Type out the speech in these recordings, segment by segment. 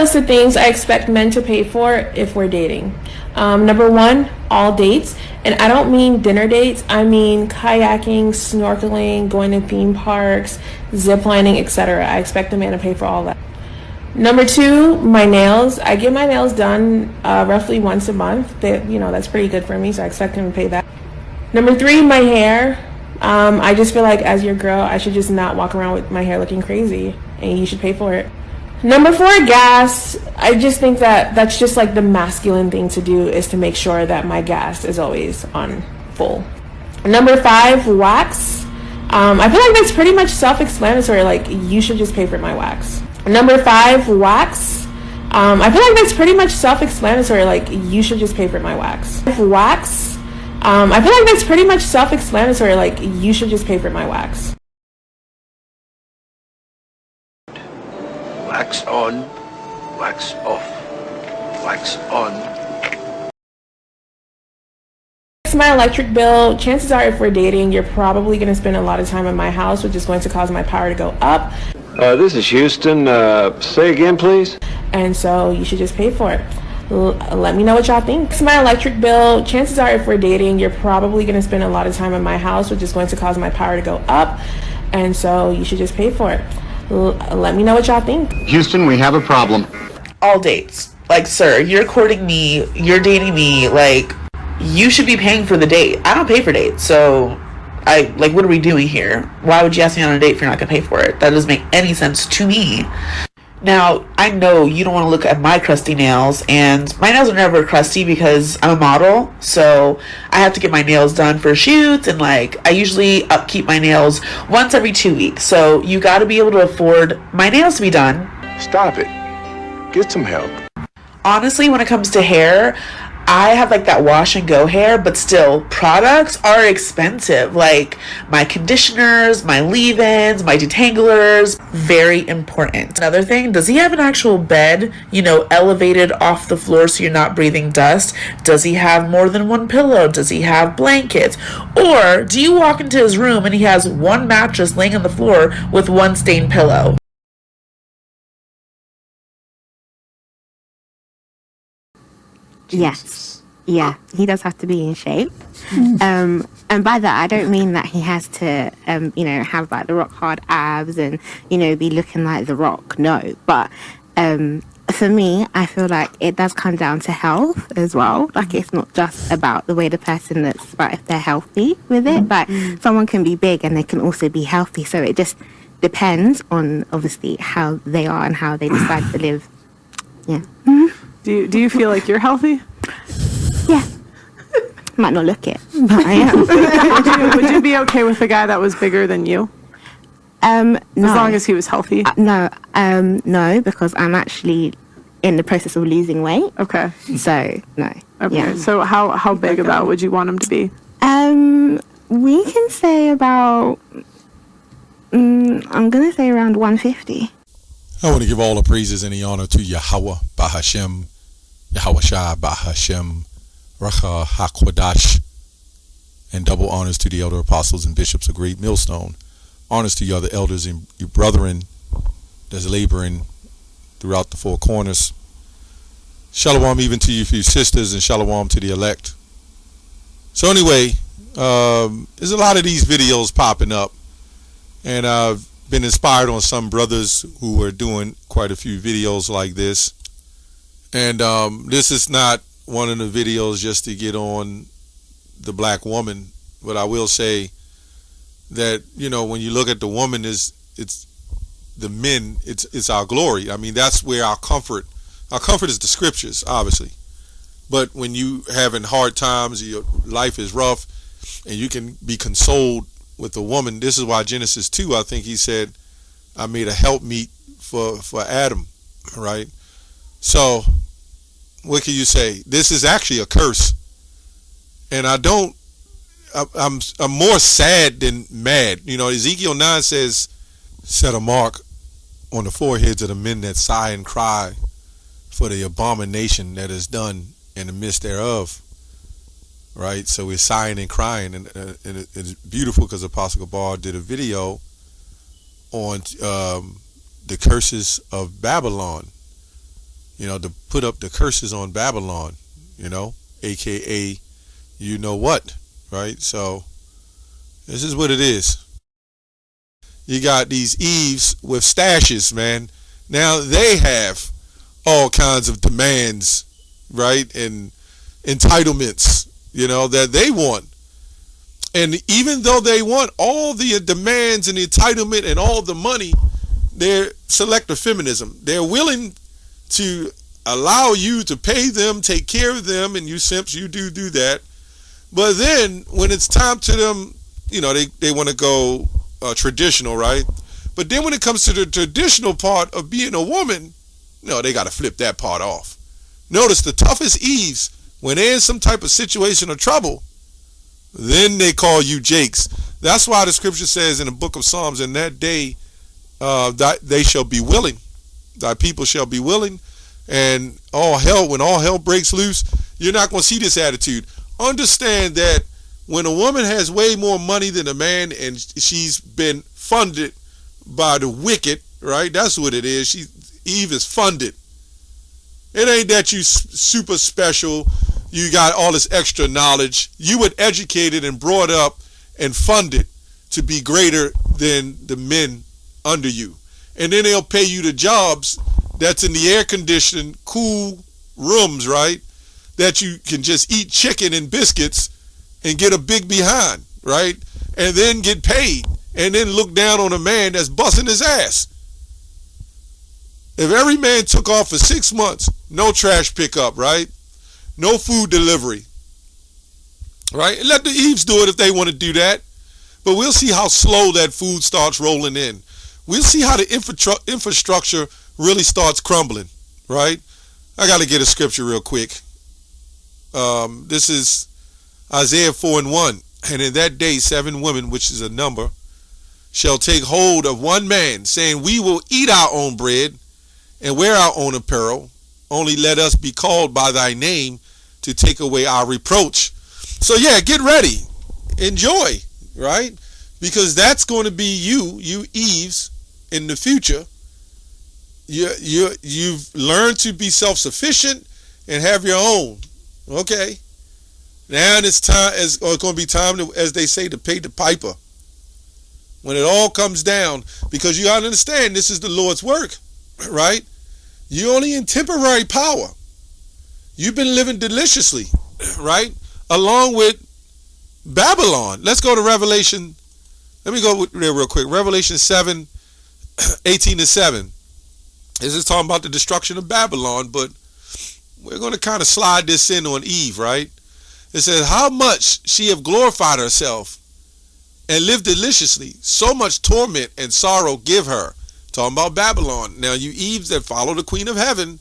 list of things I expect men to pay for if we're dating. Number one, all dates. And I don't mean dinner dates. I mean kayaking, snorkeling, going to theme parks, ziplining, etc. I expect a man to pay for all that. Number two, my nails. I get my nails done roughly once a month. That's pretty good for me, so I expect him to pay that. Number three, my hair. I just feel like as your girl, I should just not walk around with my hair looking crazy, and you should pay for it. Number four, gas. I just think that's just like the masculine thing to do, is to make sure that my gas is always on full. Number five, wax. I feel like that's pretty much self-explanatory. Like, you should just pay for my wax. Number five, wax. I feel like that's pretty much self-explanatory. Like, you should just pay for my wax. Wax. I feel like that's pretty much self-explanatory. Like, you should just pay for my wax. Wax on, wax off, wax on. My electric bill, chances are if we're dating, you're probably going to spend a lot of time in my house, which is going to cause my power to go up. This is Houston. Say again, please. And so you should just pay for it. Let me know what y'all think. My electric bill, chances are if we're dating, you're probably going to spend a lot of time in my house, which is going to cause my power to go up. And so you should just pay for it. Let me know what y'all think. Houston, we have a problem. All dates. Like, sir, you're courting me, you're dating me, like, you should be paying for the date. I don't pay for dates, so what are we doing here? Why would you ask me on a date if you're not gonna pay for it? That doesn't make any sense to me. Now, I know you don't want to look at my crusty nails, and my nails are never crusty because I'm a model, so I have to get my nails done for shoots, and I usually upkeep my nails once every 2 weeks, so you gotta be able to afford my nails to be done. Stop it. Get some help. Honestly, when it comes to hair, I have that wash and go hair, but still, products are expensive. Like my conditioners, my leave-ins, my detanglers, very important. Another thing, does he have an actual bed, elevated off the floor so you're not breathing dust? Does he have more than one pillow? Does he have blankets? Or do you walk into his room and he has one mattress laying on the floor with one stained pillow? Yes. Yeah, he does have to be in shape. And by that, I don't mean that he has to, have the rock hard abs and, be looking like The Rock. No. But for me, I feel like it does come down to health as well. Like, it's not just about the way the person looks, but if they're healthy with it. Like, someone can be big and they can also be healthy. So it just depends on, obviously, how they are and how they decide to live. Yeah. Do you feel like you're healthy? Yeah. Might not look it, but I am. Would you be okay with a guy that was bigger than you? No. As long as he was healthy? No, because I'm actually in the process of losing weight. Okay. So, no. Okay. Yeah. So how big about would you want him to be? We can say about, I'm going to say around 150. I want to give all the praises and the honor to Yahweh Bahashem, Yahweh Shai Bahashem, Racha HaKodash, and double honors to the elder apostles and bishops of Great Millstone. Honors to you other elders and you brethren that's laboring throughout the four corners. Shalom even to you few sisters, and shalom to the elect. So anyway, there's a lot of these videos popping up, and I've been inspired on some brothers who are doing quite a few videos like this. And this is not one of the videos just to get on the black woman, but I will say that, when you look at the woman, it's the men, it's our glory. I mean, that's where our comfort is the scriptures, obviously. But when you having hard times, your life is rough, and you can be consoled with a woman. This is why Genesis 2, I think he said, I made a helpmeet for Adam, right? So what can you say? This is actually a curse. And I'm more sad than mad. Ezekiel 9 says, set a mark on the foreheads of the men that sigh and cry for the abomination that is done in the midst thereof. Right? So we're sighing and crying, and it's beautiful because Apostle Gabar did a video on the curses of Babylon, to put up the curses on Babylon, aka you know what, right? So this is what it is. You got these Eves with Staches, man. Now they have all kinds of demands, right, and entitlements, that they want. And even though they want all the demands and the entitlement and all the money, they're selective feminism. They're willing to allow you to pay them, take care of them, and you simps, you do that. But then when it's time to them, they want to go traditional, right? But then when it comes to the traditional part of being a woman, they got to flip that part off. Notice the toughest Eves, when they're in some type of situation or trouble, then they call you Jakes. That's why the scripture says in the book of Psalms, in that day, they shall be willing. Thy people shall be willing. And when all hell breaks loose, you're not going to see this attitude. Understand that when a woman has way more money than a man and she's been funded by the wicked, right? That's what it is. Eve is funded. It ain't that you super special. You got all this extra knowledge. You were educated and brought up and funded to be greater than the men under you. And then they'll pay you the jobs that's in the air-conditioned, cool rooms, right? That you can just eat chicken and biscuits and get a big behind, right? And then get paid and then look down on a man that's busting his ass. If every man took off for 6 months, no trash pickup, right? No food delivery, right? And let the Eves do it if they want to do that. But we'll see how slow that food starts rolling in. We'll see how the infrastructure really starts crumbling, right? I got to get a scripture real quick. This is Isaiah 4:1. And in that day 7 women, which is a number, shall take hold of one man, saying, we will eat our own bread and wear our own apparel. Only let us be called by thy name to take away our reproach. So yeah, get ready. Enjoy, right? Because that's going to be you Eves in the future. You've learned to be self-sufficient and have your own. Okay. Now it's time, it's going to be time, as they say, to pay the piper. When it all comes down, because you got to understand, this is the Lord's work, right? You're only in temporary power. You've been living deliciously, right? Along with Babylon. Let's go to Revelation. Let me go there real quick. Revelation 7, 18-7. This is talking about the destruction of Babylon, but we're going to kind of slide this in on Eve, right? It says, how much she have glorified herself and lived deliciously, so much torment and sorrow give her. Talking about Babylon. Now, you Eves that follow the Queen of Heaven,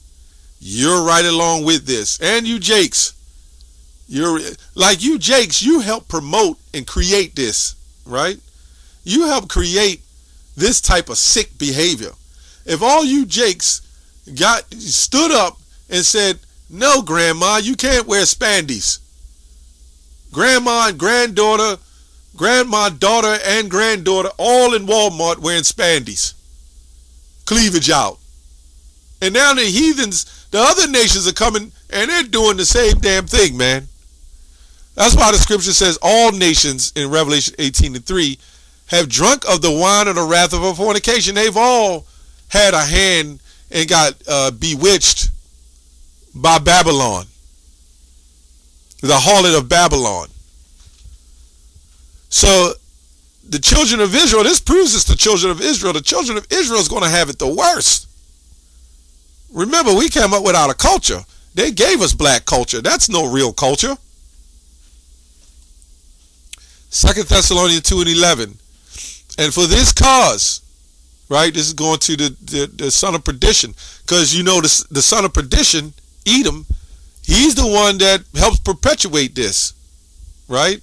you're right along with this. And you Jakes, you Jakes, you help promote and create this, right? You help create this type of sick behavior. If all you Jakes stood up and said, no, Grandma, you can't wear spandies. Grandma and granddaughter, grandma, daughter, and granddaughter all in Walmart wearing spandies. Cleavage out. And now the heathens, the other nations are coming and they're doing the same damn thing, man. That's why the scripture says all nations in Revelation 18:3 have drunk of the wine of the wrath of her fornication. They've all had a hand and got bewitched by Babylon, the harlot of Babylon. So the children of Israel, this proves it's the children of Israel. The children of Israel is going to have it the worst. Remember, we came up without a culture. They gave us black culture. That's no real culture. 2 Thessalonians 2:11. And for this cause, right, this is going to the son of perdition. Because you know the son of perdition, Edom, he's the one that helps perpetuate this, right?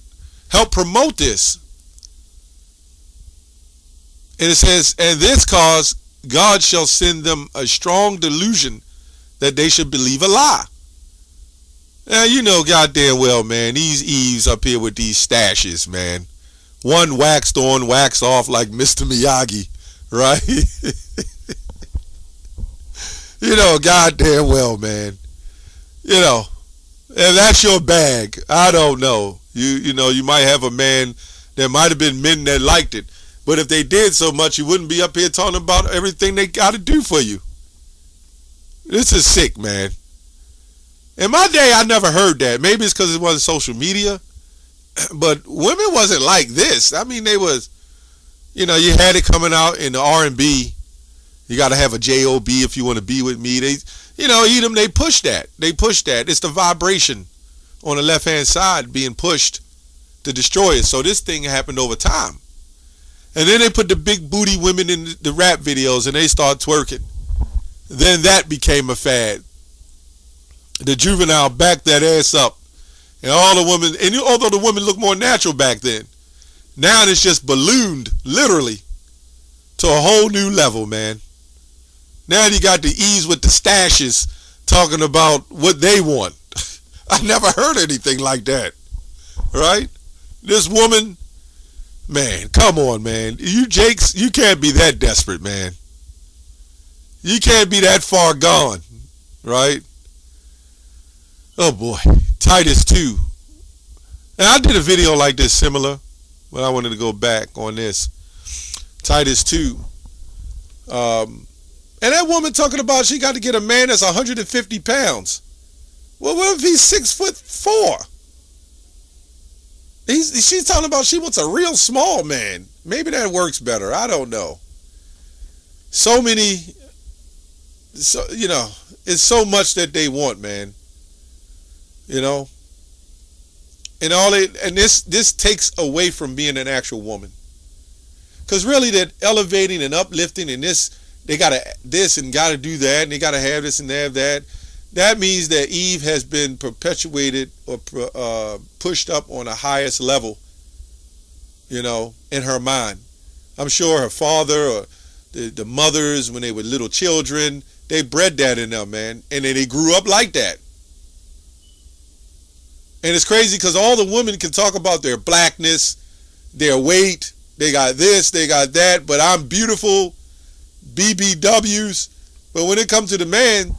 Help promote this. And it says, and this cause God shall send them a strong delusion that they should believe a lie. Now, you know goddamn well, man, these Eves up here with these Staches, man. One waxed on, waxed off like Mr. Miyagi, right? You know, goddamn well, man. You know, if that's your bag, I don't know. You know, you might have a man. There might have been men that liked it, but if they did so much, you wouldn't be up here talking about everything they got to do for you. This is sick, man. In my day, I never heard that. Maybe it's because it wasn't social media, but women wasn't like this. I mean, they was, you know, you had it coming out in the R&B. You got to have a job if you want to be with me. They, you know, Edom, they push that. They push that. It's the vibration on the left-hand side being pushed to destroy it. So this thing happened over time. And then they put the big booty women in the rap videos and they start twerking. Then that became a fad. The juvenile backed that ass up. And all the women, and although the women looked more natural back then, now it's just ballooned, literally, to a whole new level, man. Now you got the ease with the Staches talking about what they want. I never heard anything like that. Right? This woman, man, come on, man. You Jakes, you can't be that desperate, man. You can't be that far gone. Right? Oh boy. Titus 2. And I did a video like this similar, but I wanted to go back on this. Titus 2. And that woman talking about she got to get a man that's 150 pounds. Well, what if he's 6'4"? She's talking about she wants a real small man. Maybe that works better. I don't know. So many, you know, it's so much that they want, man. You know, and this takes away from being an actual woman. Because really, that elevating and uplifting and this. They gotta this and gotta do that, and they gotta have this and have that. That means that Eve has been perpetuated or pushed up on the highest level, you know, in her mind. I'm sure her father or the mothers, when they were little children, they bred that in them, man, and then they grew up like that. And it's crazy because all the women can talk about their blackness, their weight, they got this, they got that, but I'm beautiful. BBWs, but when it comes to the man,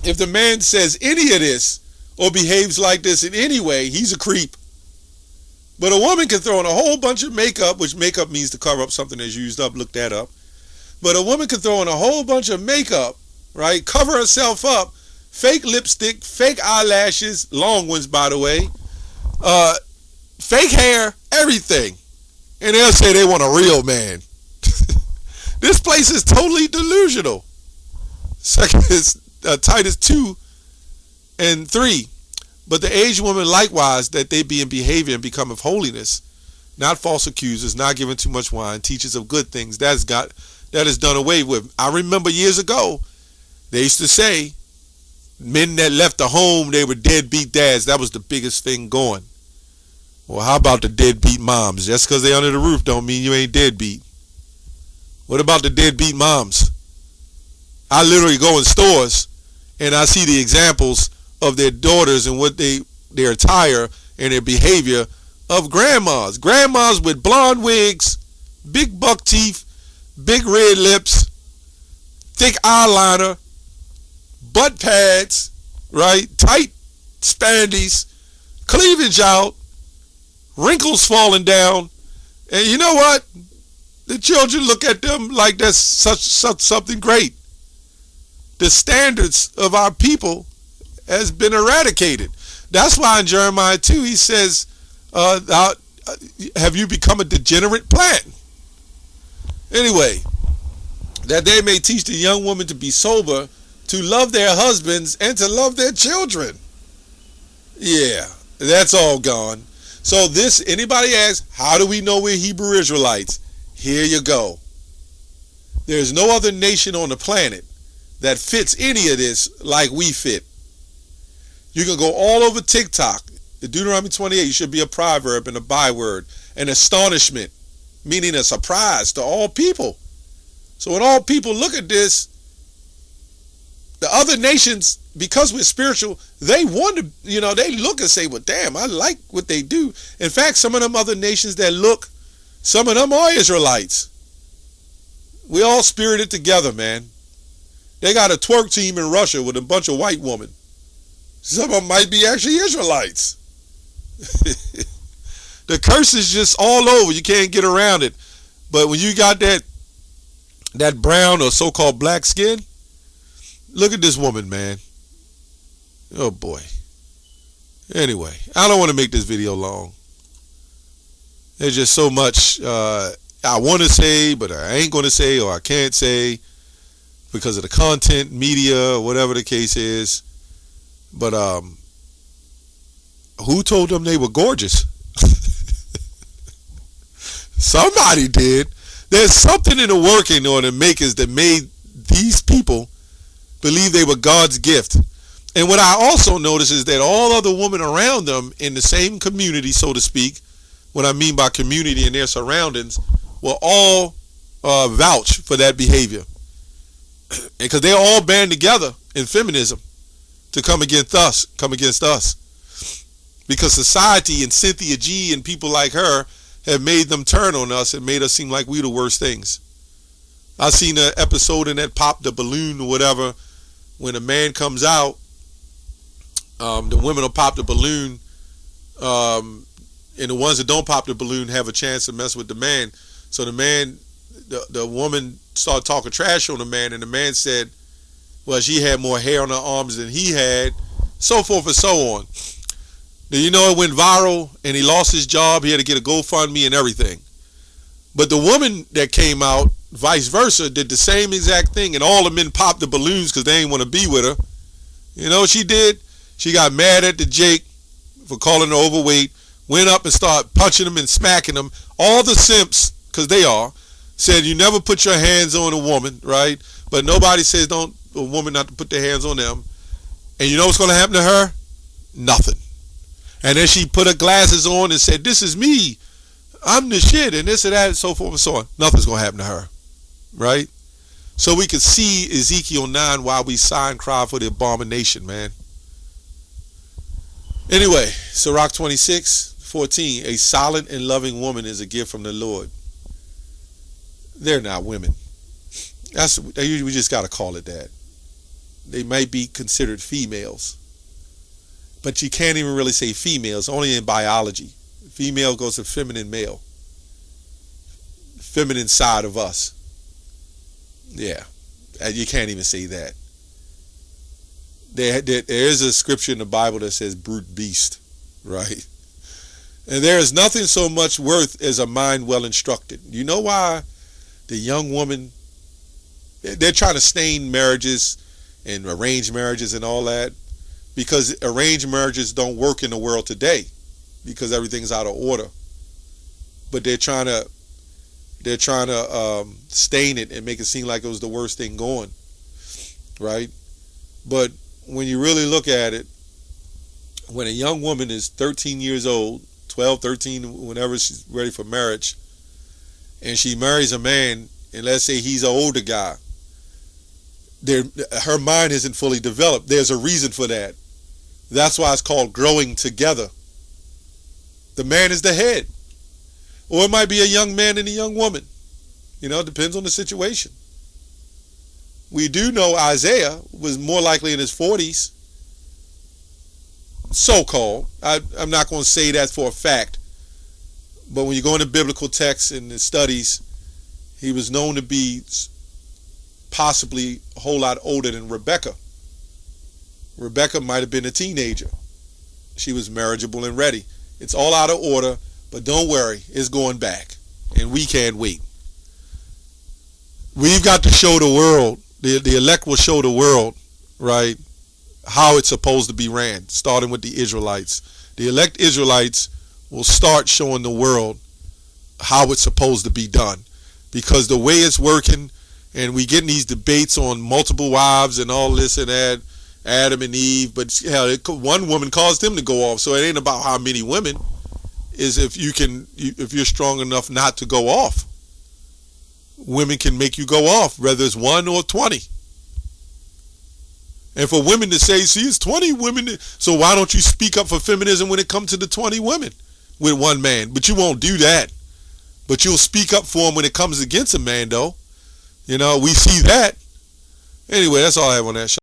if the man says any of this or behaves like this in any way, he's a creep. But a woman can throw in a whole bunch of makeup, which makeup means to cover up something that's used up, look that up. But a woman can throw in a whole bunch of makeup, right, cover herself up, fake lipstick, fake eyelashes, long ones by the way, fake hair, everything, and they'll say they want a real man. This place is totally delusional. Second is Titus 2 and 3. But the aged woman likewise, that they be in behavior and become of holiness, not false accusers, not giving too much wine, teachers of good things. That is done away with. I remember years ago, they used to say, men that left the home, they were deadbeat dads. That was the biggest thing going. Well, how about the deadbeat moms? Just because they under the roof don't mean you ain't deadbeat. What about the deadbeat moms? I literally go in stores and I see the examples of their daughters and what their attire and their behavior of grandmas. Grandmas with blonde wigs, big buck teeth, big red lips, thick eyeliner, butt pads, right? Tight spandies, cleavage out, wrinkles falling down. And you know what? The children look at them like that's such something great. The standards of our people has been eradicated. That's why in Jeremiah 2 he says, have you become a degenerate plant? Anyway, that they may teach the young woman to be sober, to love their husbands, and to love their children. Yeah, that's all gone. So this, anybody asks, how do we know we're Hebrew Israelites? Here you go. There's no other nation on the planet that fits any of this like we fit. You can go all over TikTok. The Deuteronomy 28 should be a proverb and a byword. An astonishment, meaning a surprise to all people. So when all people look at this, the other nations, because we're spiritual, they want to, they look and say, well, damn, I like what they do. In fact, some of them other nations that look, some of them are Israelites. We all spirited together, man. They got a twerk team in Russia with a bunch of white women. Some of them might be actually Israelites. The curse is just all over. You can't get around it. But when you got that brown or so-called black skin, look at this woman, man. Oh, boy. Anyway, I don't want to make this video long. There's just so much I want to say, but I ain't going to say, or I can't say because of the content, media, or whatever the case is. But who told them they were gorgeous? Somebody did. There's something in the working on the makers that made these people believe they were God's gift. And what I also notice is that all other women around them in the same community, so to speak, what I mean by community and their surroundings, will all vouch for that behavior. Because they all band together in feminism to come against us. Because society and Cynthia G and people like her have made them turn on us and made us seem like we're the worst things. I seen an episode in that Pop the Balloon or whatever, when a man comes out, the women will pop the balloon, and the ones that don't pop the balloon have a chance to mess with the man. So the man, the woman started talking trash on the man, and the man said, well, she had more hair on her arms than he had, so forth and so on. Now, you know, it went viral, and he lost his job. He had to get a GoFundMe and everything. But the woman that came out, vice versa, did the same exact thing, and all the men popped the balloons because they didn't want to be with her. You know what she did? She got mad at the Jake for calling her overweight, went up and started punching him and smacking him. All the simps, because they are, said you never put your hands on a woman, right? But nobody says don't a woman not to put their hands on them. And you know what's going to happen to her? Nothing. And then she put her glasses on and said, this is me. I'm the shit, and this and that, and so forth and so on. Nothing's going to happen to her, right? So we could see Ezekiel 9 while we sigh and cry for the abomination, man. Anyway, Sirach 26:14, a silent and loving woman is a gift from the Lord. They're not women. We just got to call it that. They might be considered females. But you can't even really say females, only in biology. Female goes to feminine male. Feminine side of us. Yeah, you can't even say that. There is a scripture in the Bible that says brute beast, right? And there is nothing so much worth as a mind well instructed. You know why the young woman, they're trying to stain marriages and arranged marriages and all that, because arranged marriages don't work in the world today because everything's out of order. But they're trying to stain it and make it seem like it was the worst thing going, right? But when you really look at it, when a young woman is 13 years old, 12, 13, whenever she's ready for marriage, and she marries a man, and let's say he's an older guy, her mind isn't fully developed. There's a reason for that. That's why it's called growing together. The man is the head. Or it might be a young man and a young woman. You know, it depends on the situation. We do know Isaiah was more likely in his 40s. So-called. I'm not going to say that for a fact. But when you go into biblical texts and the studies, he was known to be possibly a whole lot older than Rebecca. Rebecca might have been a teenager. She was marriageable and ready. It's all out of order, but don't worry, it's going back. And we can't wait. We've got to show the world, the elect will show the world, right, how it's supposed to be ran, starting with the Israelites. The elect Israelites will start showing the world how it's supposed to be done. Because the way it's working, and we get in these debates on multiple wives and all this and that, Adam and Eve, but hell, one woman caused him to go off. So it ain't about how many women, is if you're strong enough not to go off. Women can make you go off, whether it's 1 or 20. And for women to say, see, it's 20 women, so why don't you speak up for feminism when it comes to the 20 women with one man? But you won't do that. But you'll speak up for them when it comes against a man, though. You know, we see that. Anyway, that's all I have on that.